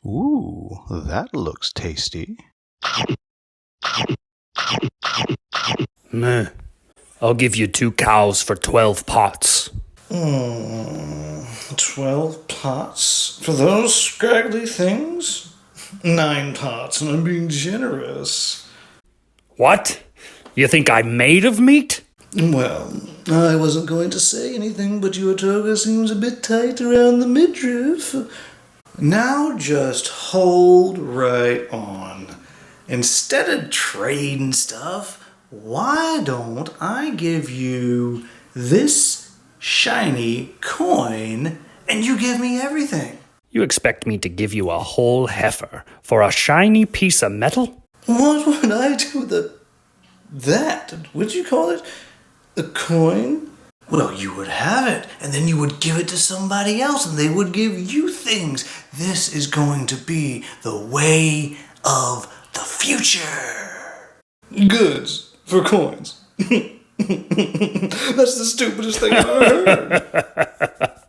Ooh, that looks tasty. Meh. I'll give you 2 cows for 12 pots. 12 pots? For those scraggly things? 9 pots, and I'm being generous. What? You think I'm made of meat? Well, I wasn't going to say anything, but your toga seems a bit tight around the midriff. Now just hold right on. Instead of trading stuff, why don't I give you this shiny coin and you give me everything? You expect me to give you a whole heifer for a shiny piece of metal? What would I do with that? What'd you call it? A coin? Well, you would have it, and then you would give it to somebody else, and they would give you things. This is going to be the way of the future. Goods for coins. That's the stupidest thing I've ever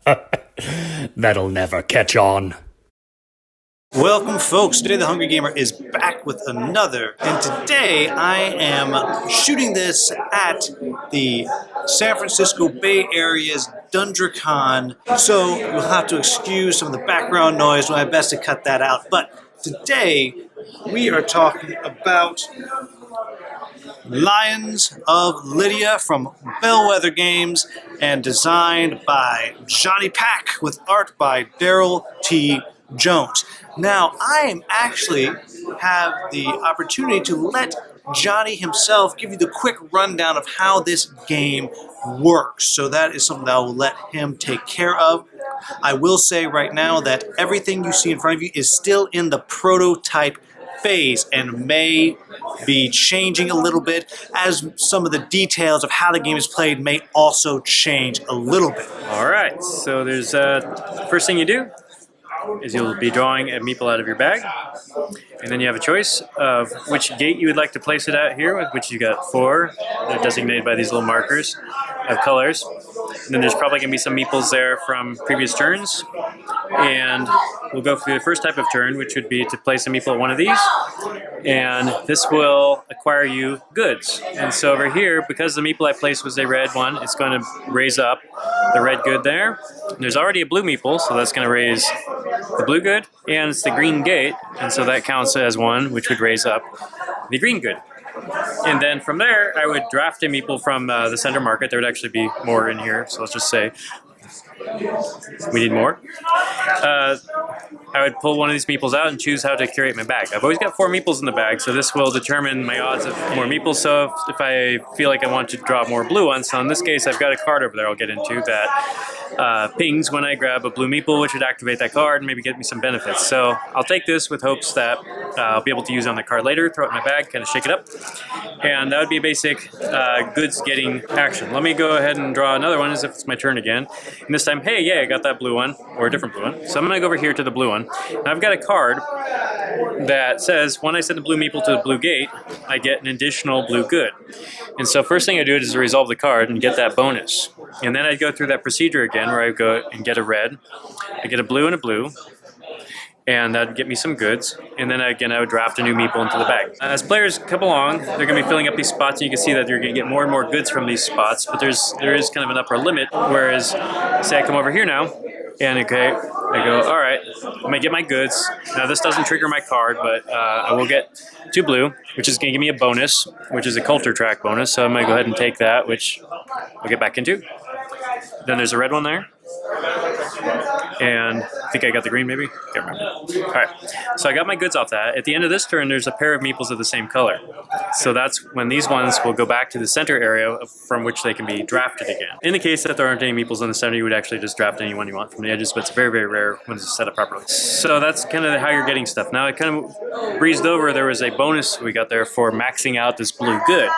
heard. That'll never catch on. Welcome, folks. Today the Hungry Gamer is back with another, and today I am shooting this at the San Francisco Bay Area's DundraCon, so you'll have to excuse some of the background noise. I'll do my best to cut that out. But today we are talking about Lions of Lydia from Bellwether Games and designed by Johnny Pack with art by Daryl T. Jones. Now, I am actually have the opportunity to let Johnny himself give you the quick rundown of how this game works. So that is something that I will let him take care of. I will say right now that everything you see in front of you is still in the prototype phase and may be changing a little bit as some of the details of how the game is played may also change a little bit. All right, so there's first thing you do is you'll be drawing a meeple out of your bag, and then you have a choice of which gate you would like to place it at here, which you got 4. They're designated by these little markers of colors. And then there's probably going to be some meeples there from previous turns, and we'll go through the first type of turn, which would be to place a meeple at one of these, and this will acquire you goods. And so over here, because the meeple I placed was a red one, it's going to raise up the red good there. And there's already a blue meeple, so that's going to raise the blue good, and it's the green gate, and so that counts as 1, which would raise up the green good. And then from there, I would draft a meeple from the center market. There would actually be more in here, so let's just say we need more. I would pull one of these meeples out and choose how to curate my bag. I've always got 4 meeples in the bag, so this will determine my odds of more meeples. So if I feel like I want to draw more blue ones, so in this case I've got a card over there I'll get into that pings when I grab a blue meeple, which would activate that card and maybe get me some benefits. So I'll take this with hopes that I'll be able to use it on the card later, throw it in my bag, kind of shake it up. And that would be a basic goods getting action. Let me go ahead and draw another one as if it's my turn again. And this time, hey, yeah, I got that blue one, or a different blue one. So I'm going to go over here to the blue one. And I've got a card that says when I send a blue meeple to the blue gate, I get an additional blue good. And so first thing I do is to resolve the card and get that bonus. And then I go through that procedure again where I go and get a red. I get a blue and a blue. And that would get me some goods. And then again, I would draft a new meeple into the bag. As players come along, they're going to be filling up these spots, and you can see that you're going to get more and more goods from these spots. But there is kind of an upper limit. Whereas, say I come over here now, and okay, I go, all right, I'm going to get my goods. Now this doesn't trigger my card, but I will get 2 blue, which is going to give me a bonus, which is a culture track bonus. So I'm going to go ahead and take that, which I'll get back into. Then there's a red one there. And I think I got the green, maybe? Can't remember. All right, so I got my goods off that. At the end of this turn, there's a pair of meeples of the same color. So that's when these ones will go back to the center area from which they can be drafted again. In the case that there aren't any meeples in the center, you would actually just draft any one you want from the edges, but it's very, very rare when it's set up properly. So that's kind of how you're getting stuff. Now, I kind of breezed over, there was a bonus we got there for maxing out this blue good.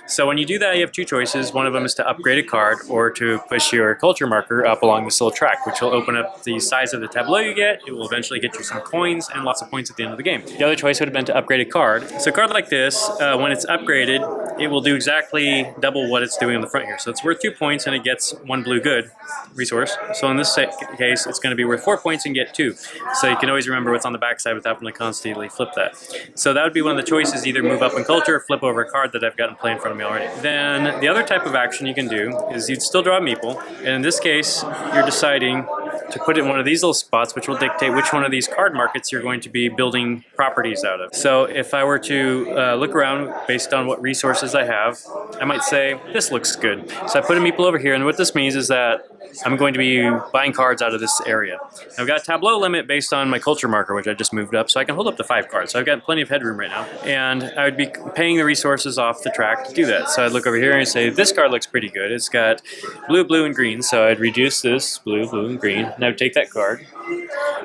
So when you do that, you have two choices. One of them is to upgrade a card or to push your culture marker up along this little track, which will open up the size of the tableau you get. It will eventually get you some coins and lots of points at the end of the game. The other choice would have been to upgrade a card. So a card like this, when it's upgraded, it will do exactly double what it's doing on the front here. So it's worth 2 points and it gets 1 blue good resource. So in this case, it's going to be worth 4 points and get 2. So you can always remember what's on the back side without having to constantly flip that. So that would be one of the choices, either move up in culture or flip over a card that I've got in play in front of me already. Then the other type of action you can do is you'd still draw a meeple, and in this case, you're deciding to put it in one of these little spots, which will dictate which one of these card markets you're going to be building properties out of. So if I were to look around based on what resources I have, I might say, this looks good. So I put a meeple over here, and what this means is that I'm going to be buying cards out of this area. I've got a tableau limit based on my culture marker, which I just moved up, so I can hold up to 5 cards. So I've got plenty of headroom right now. And I would be paying the resources off the track to do that. So I'd look over here and say, this card looks pretty good. It's got blue, blue, and green. So I'd reduce this blue, blue, and green, and I would take that card.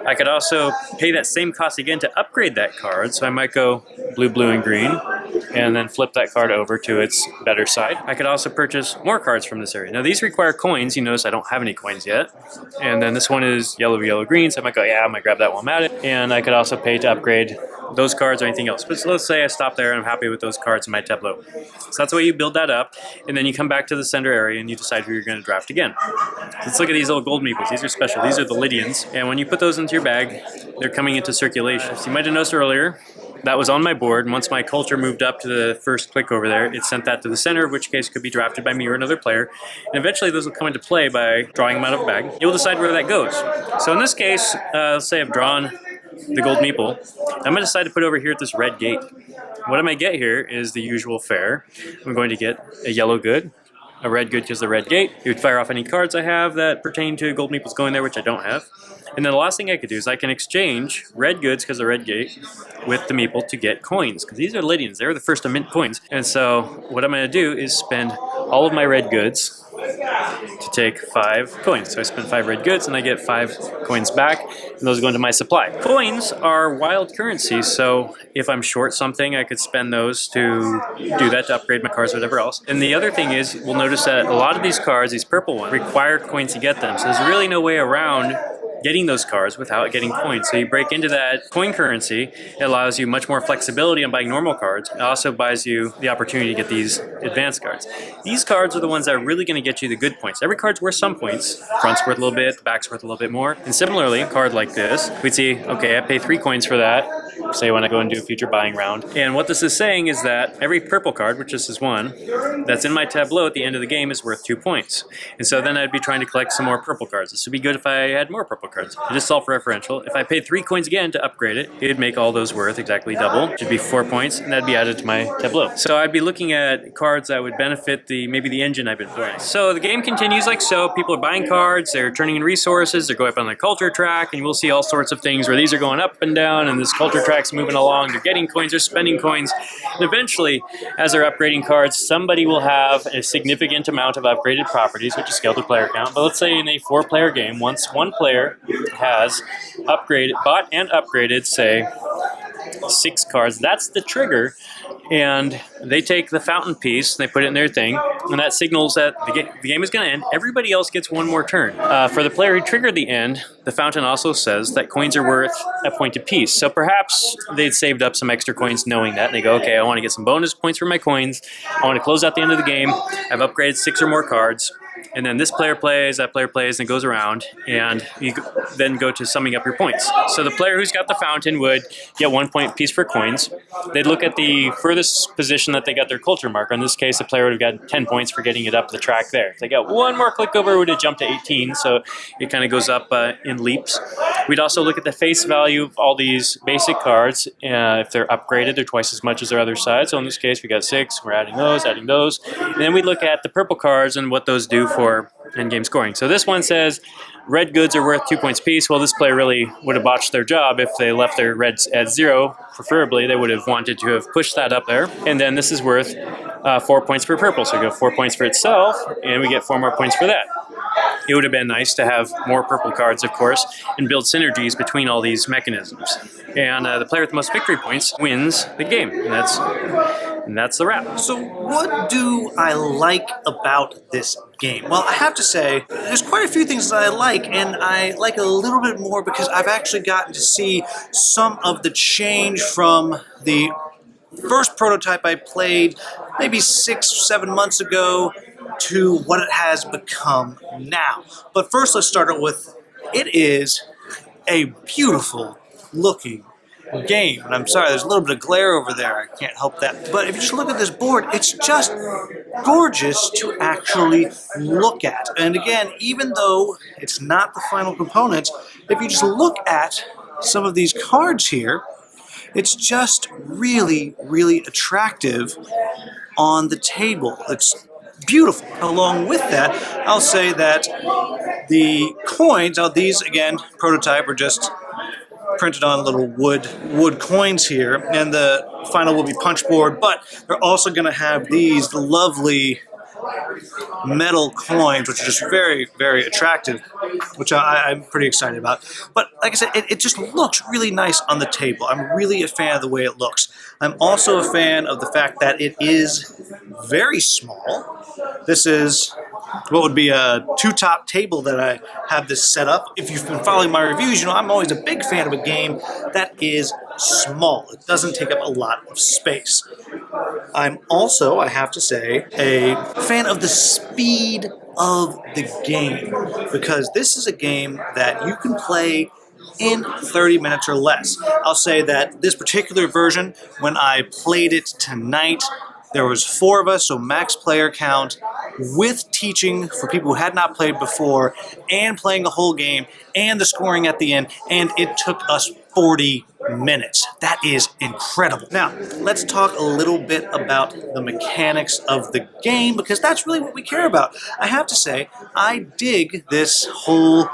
I could also pay that same cost again to upgrade that card. So I might go blue, blue, and green, and then flip that card over to its better side. I could also purchase more cards from this area. Now these require coins. You notice I don't have any coins yet. And then this one is yellow, yellow, green. So I might go, yeah, I might grab that one at it. And I could also pay to upgrade those cards or anything else. But so let's say I stop there and I'm happy with those cards in my tableau. So that's the way you build that up. And then you come back to the center area and you decide who you're going to draft again. Let's look at these little gold meeples. These are special. These are the Lydians. And when you put those into your bag, they're coming into circulation. So you might have noticed earlier, that was on my board. Once my culture moved up to the first click over there, it sent that to the center, in which case it could be drafted by me or another player. And eventually those will come into play by drawing them out of a bag. You'll decide where that goes. So in this case, let's say I've drawn the gold meeple. I'm going to decide to put over here at this red gate. What I might get here is the usual fare. I'm going to get a yellow good, a red good because the red gate. It would fire off any cards I have that pertain to gold meeples going there, which I don't have. And then the last thing I could do is I can exchange red goods because the red gate with the meeple to get coins, because these are Lydians. They're the first to mint coins. And so what I'm going to do is spend all of my red goods to take 5 coins. So I spend 5 red goods and I get 5 coins back, and those go into my supply. Coins are wild currency, so if I'm short something, I could spend those to do that, to upgrade my cards or whatever else. And the other thing is, we'll notice that a lot of these cards, these purple ones, require coins to get them. So there's really no way around getting those cards without getting coins. So you break into that coin currency. It allows you much more flexibility on buying normal cards. It also buys you the opportunity to get these advanced cards. These cards are the ones that are really going to get you the good points. Every card's worth some points. Front's worth a little bit, the back's worth a little bit more. And similarly, a card like this, we'd see, okay, I pay 3 coins for that, say when I go and do a future buying round. And what this is saying is that every purple card, which this is one, that's in my tableau at the end of the game is worth 2 points. And so then I'd be trying to collect some more purple cards. This would be good if I had more purple cards. It is self-referential. If I paid 3 coins again to upgrade it, it'd make all those worth exactly double, which would be 4 points, and that'd be added to my tableau. So I'd be looking at cards that would benefit maybe the engine I've been playing. So the game continues like so. People are buying cards, they're turning in resources, they're going up on the culture track, and we'll see all sorts of things where these are going up and down, and this culture track's moving along, they're getting coins, they're spending coins, and eventually, as they're upgrading cards, somebody will have a significant amount of upgraded properties, which is scaled to player count. But let's say in a 4-player game, once one player has bought and upgraded, say, 6 cards, that's the trigger, and they take the fountain piece, they put it in their thing, and that signals that the game is going to end. Everybody else gets one more turn. For the player who triggered the end, the fountain also says that coins are worth a point apiece. So perhaps they'd saved up some extra coins knowing that, and they go, okay, I want to get some bonus points for my coins, I want to close out the end of the game, I've upgraded 6 or more cards, and then this player plays, that player plays, and it goes around, and you then go to summing up your points. So the player who's got the fountain would get 1 point piece for coins. They'd look at the furthest position that they got their culture marker. In this case, the player would have got 10 points for getting it up the track there. If they got one more click over, it would have jumped to 18, so it kind of goes up in leaps. We'd also look at the face value of all these basic cards. If they're upgraded, they're twice as much as their other side. So in this case, we got 6, we're adding those. And then we look at the purple cards and what those do for end-game scoring. So this one says red goods are worth 2 points apiece. Well, this player really would have botched their job if they left their reds at 0. Preferably, they would have wanted to have pushed that up there. And then this is worth 4 points for purple. So we go 4 points for itself, and we get 4 more points for that. It would have been nice to have more purple cards, of course, and build synergies between all these mechanisms. And the player with the most victory points wins the game, and that's the wrap. So what do I like about this game? Well, I have to say, there's quite a few things that I like, and I like it a little bit more because I've actually gotten to see some of the change from the first prototype I played maybe 6 or 7 months ago to what it has become now. But first, let's start it with, it is a beautiful looking game. And I'm sorry, there's a little bit of glare over there. I can't help that. But if you just look at this board, it's just gorgeous to actually look at. And again, even though it's not the final components, if you just look at some of these cards here, it's just really, really attractive on the table. It's beautiful. Along with that, I'll say that the coins, now these again, prototype, are just printed on little wood coins here, and the final will be punch board, but they're also going to have these lovely metal coins, which are just very, very attractive, which I'm pretty excited about. But like I said, it just looks really nice on the table. I'm really a fan of the way it looks. I'm also a fan of the fact that it is very small. This is what would be a two-top table that I have this set up. If you've been following my reviews, you know I'm always a big fan of a game that is small. It doesn't take up a lot of space. I'm also, I have to say, a fan of the speed of the game, because this is a game that you can play in 30 minutes or less. I'll say that this particular version, when I played it tonight, there was 4 of us, so max player count, with teaching for people who had not played before, and playing the whole game, and the scoring at the end, and it took us 40 minutes. That is incredible. Now, let's talk a little bit about the mechanics of the game, because that's really what we care about. I have to say, I dig this whole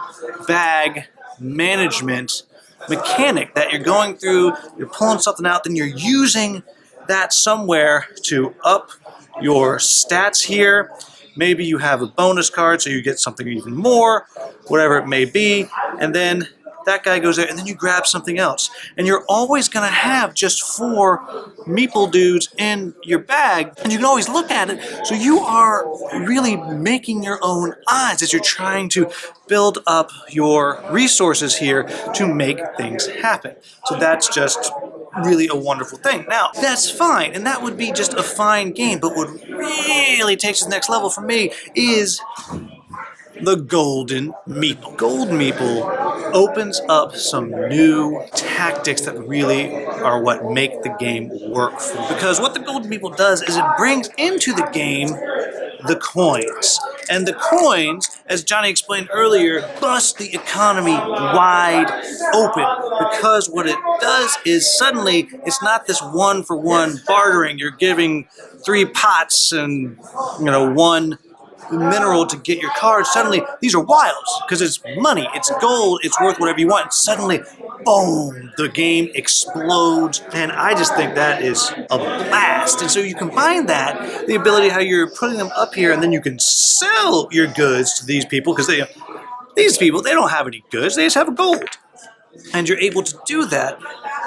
bag management mechanic that you're going through, you're pulling something out, then you're using that somewhere to up your stats here. Maybe you have a bonus card so you get something even more, whatever it may be, and then that guy goes there, and then you grab something else. And you're always going to have just 4 meeple dudes in your bag, and you can always look at it. So you are really making your own odds as you're trying to build up your resources here to make things happen. So that's just really a wonderful thing. Now, that's fine, and that would be just a fine game, but what really takes it to the next level for me is the Golden Meeple. Gold Meeple opens up some new tactics that really are what make the game work for you. Because what the Golden Meeple does is it brings into the game the coins. And the coins, as Johnny explained earlier, bust the economy wide open. Because what it does is suddenly it's not this one-for-one bartering. You're giving 3 pots and 1 mineral to get your cards. Suddenly, these are wilds because it's money, it's gold, it's worth whatever you want. And suddenly, boom, the game explodes. And I just think that is a blast. And so you combine that, the ability how you're putting them up here, and then you can sell your goods to these people because these people, they don't have any goods, they just have gold. And you're able to do that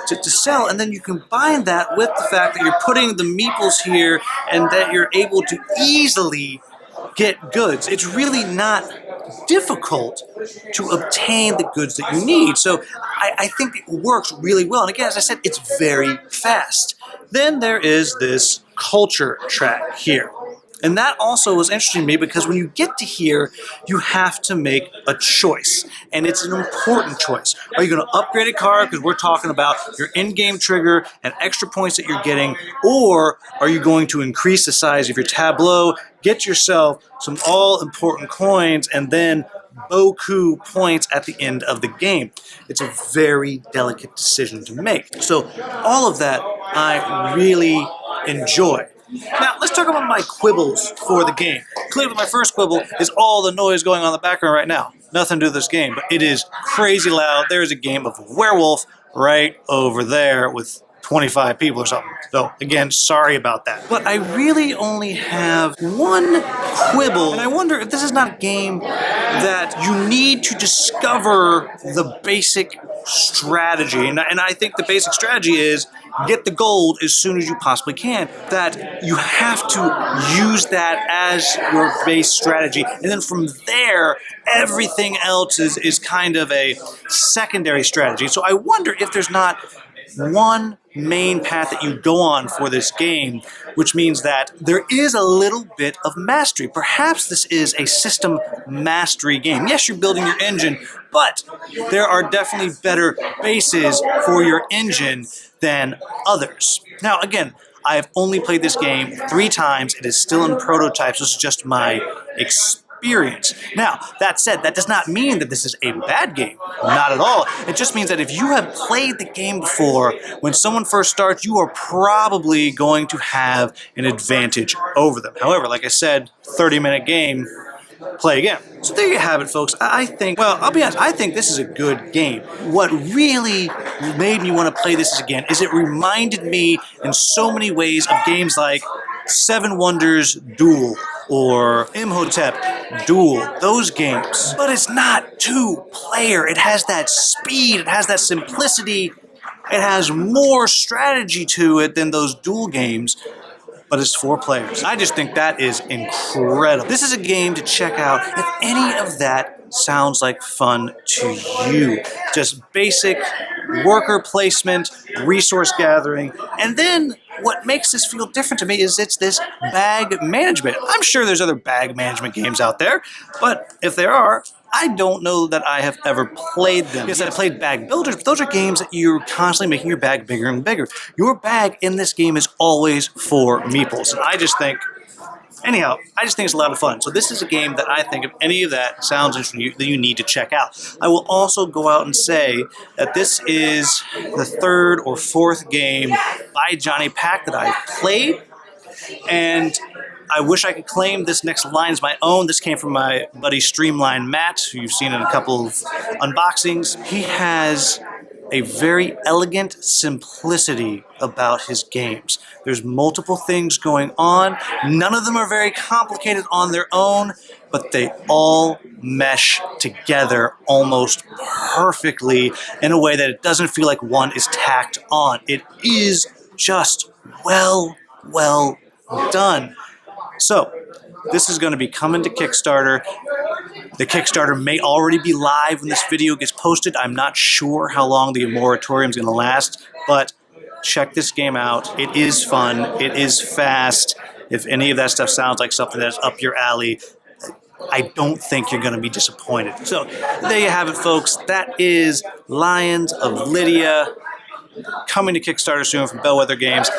to sell, and then you combine that with the fact that you're putting the meeples here and that you're able to easily get goods. It's really not difficult to obtain the goods that you need. So I think it works really well. And again, as I said, it's very fast. Then there is this culture track here. And that also was interesting to me because when you get to here, you have to make a choice. And it's an important choice. Are you going to upgrade a card because we're talking about your in-game trigger and extra points that you're getting? Or are you going to increase the size of your tableau, get yourself some all-important coins, and then beaucoup points at the end of the game? It's a very delicate decision to make. So all of that I really enjoy. Now, let's talk about my quibbles for the game. Clearly, my first quibble is all the noise going on in the background right now. Nothing to do with this game, but it is crazy loud. There is a game of werewolf right over there with 25 people or something. So again, sorry about that. But I really only have one quibble, and I wonder if this is not a game that you need to discover the basic strategy. And I think the basic strategy is get the gold as soon as you possibly can. That you have to use that as your base strategy. And then from there, everything else is kind of a secondary strategy. So I wonder if there's not one main path that you go on for this game, which means that there is a little bit of mastery. Perhaps this is a system mastery game. Yes, you're building your engine, but there are definitely better bases for your engine than others. Now, again, I have only played this game 3 times. It is still in prototypes. This is just my experience. Now, that said, that does not mean that this is a bad game. Not at all. It just means that if you have played the game before, when someone first starts, you are probably going to have an advantage over them. However, like I said, 30-minute game, play again. So there you have it, folks. I think, well, I'll be honest, I think this is a good game. What really made me want to play this again is it reminded me in so many ways of games like Seven Wonders Duel or Imhotep Duel, those games. But it's not 2-player. It has that speed, it has that simplicity, it has more strategy to it than those duel games, but it's 4 players. I just think that is incredible. This is a game to check out if any of that sounds like fun to you. Just basic worker placement, resource gathering, and then what makes this feel different to me is it's this bag management. I'm sure there's other bag management games out there, but if there are, I don't know that I have ever played them. Yes, I played bag builders, but those are games that you're constantly making your bag bigger and bigger. Your bag in this game is always 4 meeples. And I just think it's a lot of fun. So this is a game that I think if any of that sounds interesting, that you need to check out. I will also go out and say that this is the 3rd or 4th game by Johnny Pack that I've played, and I wish I could claim this next line as my own. This came from my buddy Streamline Matt, who you've seen in a couple of unboxings. He has a very elegant simplicity about his games. There's multiple things going on. None of them are very complicated on their own, but they all mesh together almost perfectly in a way that it doesn't feel like one is tacked on. It is just well done. So, this is going to be coming to Kickstarter. The Kickstarter may already be live when this video gets posted. I'm not sure how long the moratorium is going to last, but check this game out. It is fun. It is fast. If any of that stuff sounds like something that's up your alley, I don't think you're going to be disappointed. So there you have it, folks. That is Lions of Lydia, coming to Kickstarter soon from Bellwether Games.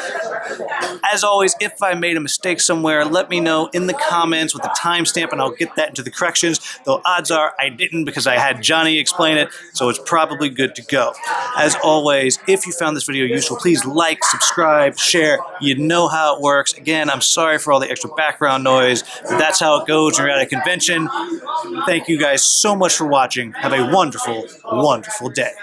As always, if I made a mistake somewhere, let me know in the comments with the timestamp and I'll get that into the corrections, though odds are I didn't because I had Johnny explain it, so it's probably good to go. As always, if you found this video useful, please like, subscribe, share. You know how it works. Again, I'm sorry for all the extra background noise, but that's how it goes when you're at a convention. Thank you guys so much for watching. Have a wonderful, wonderful day.